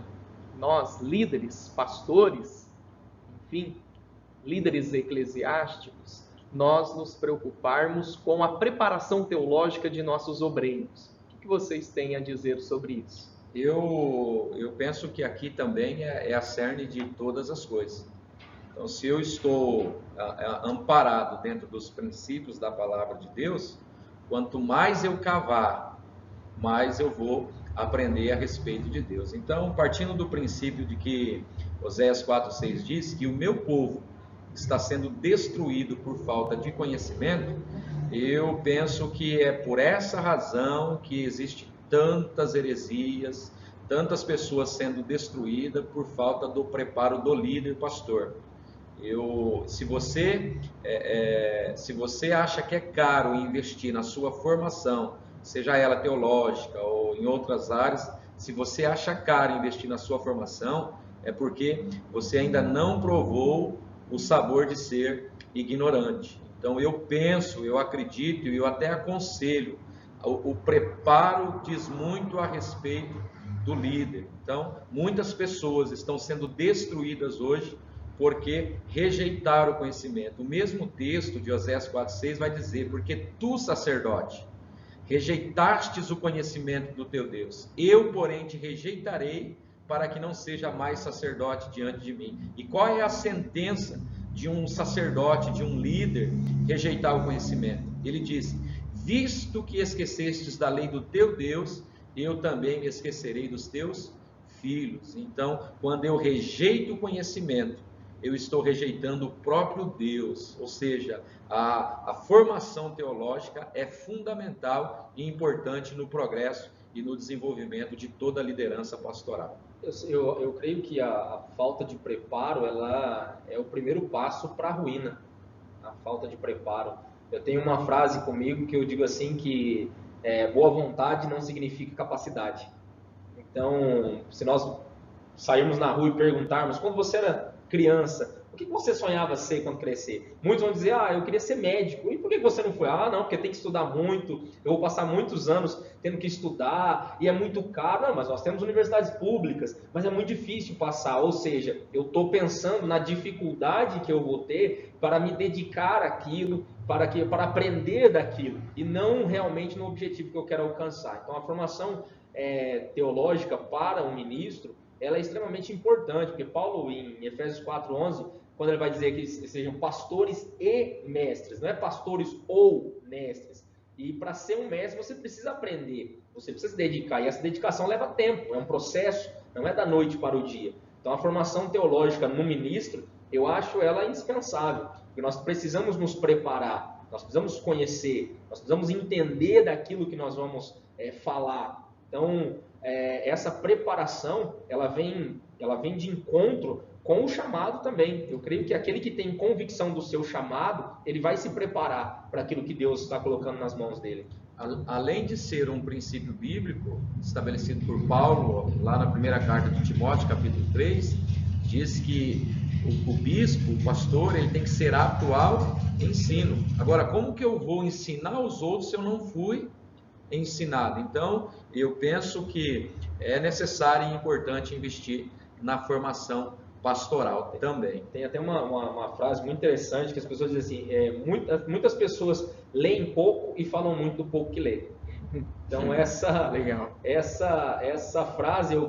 nós, líderes, pastores, enfim, líderes eclesiásticos, nós nos preocuparmos com a preparação teológica de nossos obreiros. O que vocês têm a dizer sobre isso? Eu penso que aqui também é a cerne de todas as coisas. Então, se eu estou amparado dentro dos princípios da palavra de Deus, quanto mais eu cavar, mais eu vou aprender a respeito de Deus. Então, partindo do princípio de que Oséias 4:6 diz que o meu povo está sendo destruído por falta de conhecimento, eu penso que é por essa razão que existe tantas heresias, tantas pessoas sendo destruídas por falta do preparo do líder pastor. Se você acha que é caro investir na sua formação, seja ela teológica ou em outras áreas, se você acha caro investir na sua formação, é porque você ainda não provou o sabor de ser ignorante. Então eu acredito e eu até aconselho, o preparo diz muito a respeito do líder. Então muitas pessoas estão sendo destruídas hoje porque rejeitaram o conhecimento. O mesmo texto de Oséias 4:6 vai dizer: porque tu, sacerdote, rejeitastes o conhecimento do teu Deus, eu, porém, te rejeitarei, para que não seja mais sacerdote diante de mim. E qual é a sentença de um sacerdote, de um líder, rejeitar o conhecimento? Ele diz: visto que esquecestes da lei do teu Deus, eu também me esquecerei dos teus filhos. Então, quando eu rejeito o conhecimento, eu estou rejeitando o próprio Deus. Ou seja, a formação teológica é fundamental e importante no progresso e no desenvolvimento de toda a liderança pastoral. Eu creio que a falta de preparo, ela é o primeiro passo para a ruína. A falta de preparo. Eu tenho uma frase comigo que eu digo assim que boa vontade não significa capacidade. Então, se nós sairmos na rua e perguntarmos, quando você era criança, o que você sonhava ser quando crescer? Muitos vão dizer, eu queria ser médico. E por que você não foi? Não, porque tem que estudar muito, eu vou passar muitos anos tendo que estudar, e é muito caro. Não, mas nós temos universidades públicas, mas é muito difícil passar. Ou seja, eu estou pensando na dificuldade que eu vou ter para me dedicar àquilo, para aprender daquilo, e não realmente no objetivo que eu quero alcançar. Então, a formação teológica para um ministro, ela é extremamente importante, porque Paulo, em Efésios 4:11, quando ele vai dizer que sejam pastores e mestres, não é pastores ou mestres. E para ser um mestre, você precisa aprender, você precisa se dedicar, e essa dedicação leva tempo, é um processo, não é da noite para o dia. Então, a formação teológica no ministro, eu acho ela indispensável, porque nós precisamos nos preparar, nós precisamos conhecer, nós precisamos entender daquilo que nós vamos falar. Então, essa preparação, ela vem de encontro com o chamado também. Eu creio que aquele que tem convicção do seu chamado, ele vai se preparar para aquilo que Deus está colocando nas mãos dele. Além de ser um princípio bíblico estabelecido por Paulo, lá na primeira carta de Timóteo, capítulo 3, diz que o bispo, o pastor, ele tem que ser apto ao ensino. Agora, como que eu vou ensinar os outros se eu não fui ensinado? Então, eu penso que é necessário e importante investir na formação pastoral também. Tem até uma frase muito interessante que as pessoas dizem assim, muitas pessoas leem pouco e falam muito do pouco que lê. Então, Legal. essa frase eu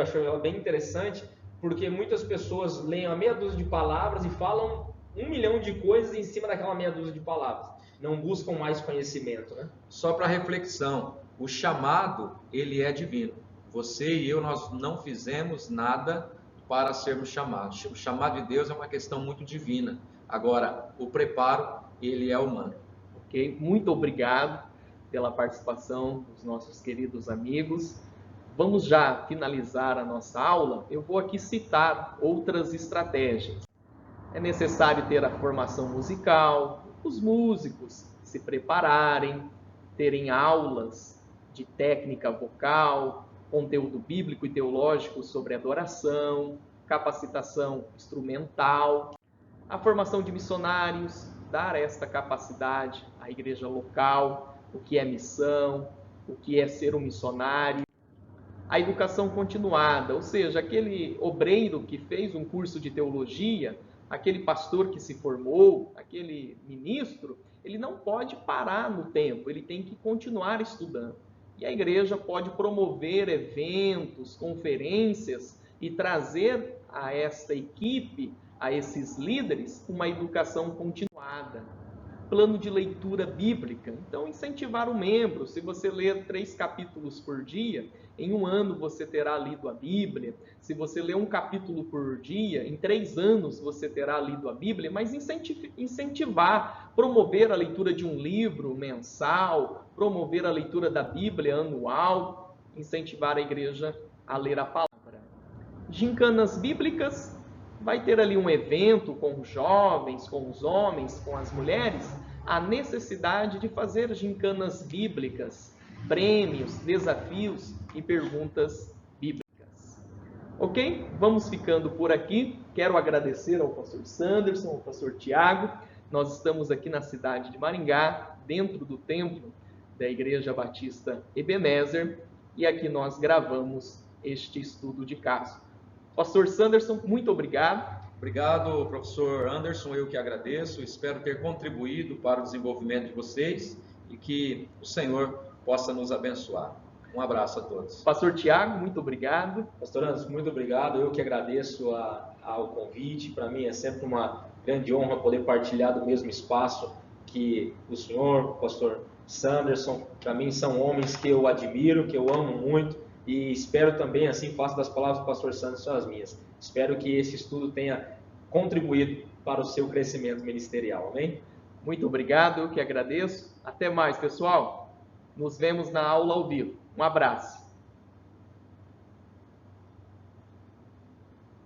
acho ela bem interessante, porque muitas pessoas leem a meia dúzia de palavras e falam 1 milhão de coisas em cima daquela meia dúzia de palavras. Não buscam mais conhecimento, né? Só para reflexão, o chamado, ele é divino. Você e eu, nós não fizemos nada para sermos chamados. O chamado de Deus é uma questão muito divina. Agora, o preparo, ele é humano. Ok, muito obrigado pela participação dos nossos queridos amigos. Vamos já finalizar a nossa aula. Eu vou aqui citar outras estratégias. É necessário ter a formação musical, os músicos se prepararem, terem aulas de técnica vocal, conteúdo bíblico e teológico sobre adoração, capacitação instrumental, a formação de missionários, dar esta capacidade à igreja local, o que é missão, o que é ser um missionário, a educação continuada, ou seja, aquele obreiro que fez um curso de teologia, aquele pastor que se formou, aquele ministro, ele não pode parar no tempo, ele tem que continuar estudando. E a igreja pode promover eventos, conferências e trazer a esta equipe, a esses líderes, uma educação continuada. Plano de leitura bíblica. Então, incentivar o membro. Se você ler 3 capítulos por dia, em 1 ano você terá lido a Bíblia. Se você ler 1 capítulo por dia, em 3 anos você terá lido a Bíblia. Mas incentivar, promover a leitura de um livro mensal, promover a leitura da Bíblia anual, incentivar a igreja a ler a palavra. Gincanas bíblicas. Vai ter ali um evento com os jovens, com os homens, com as mulheres, a necessidade de fazer gincanas bíblicas, prêmios, desafios e perguntas bíblicas. Ok? Vamos ficando por aqui. Quero agradecer ao pastor Sanderson, ao pastor Tiago. Nós estamos aqui na cidade de Maringá, dentro do templo da Igreja Batista Ebenezer, e aqui nós gravamos este estudo de caso. Pastor Sanderson, muito obrigado. Obrigado, professor Anderson, eu que agradeço, espero ter contribuído para o desenvolvimento de vocês e que o Senhor possa nos abençoar. Um abraço a todos. Pastor Tiago, muito obrigado. Pastor Anderson, muito obrigado, eu que agradeço ao convite, para mim é sempre uma grande honra poder partilhar do mesmo espaço que o senhor, o pastor Sanderson, para mim são homens que eu admiro, que eu amo muito, e espero também, assim, faço das palavras do pastor Santos as minhas. Espero que esse estudo tenha contribuído para o seu crescimento ministerial, amém? Muito obrigado, eu que agradeço. Até mais, pessoal. Nos vemos na aula ao vivo. Um abraço.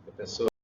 Professor.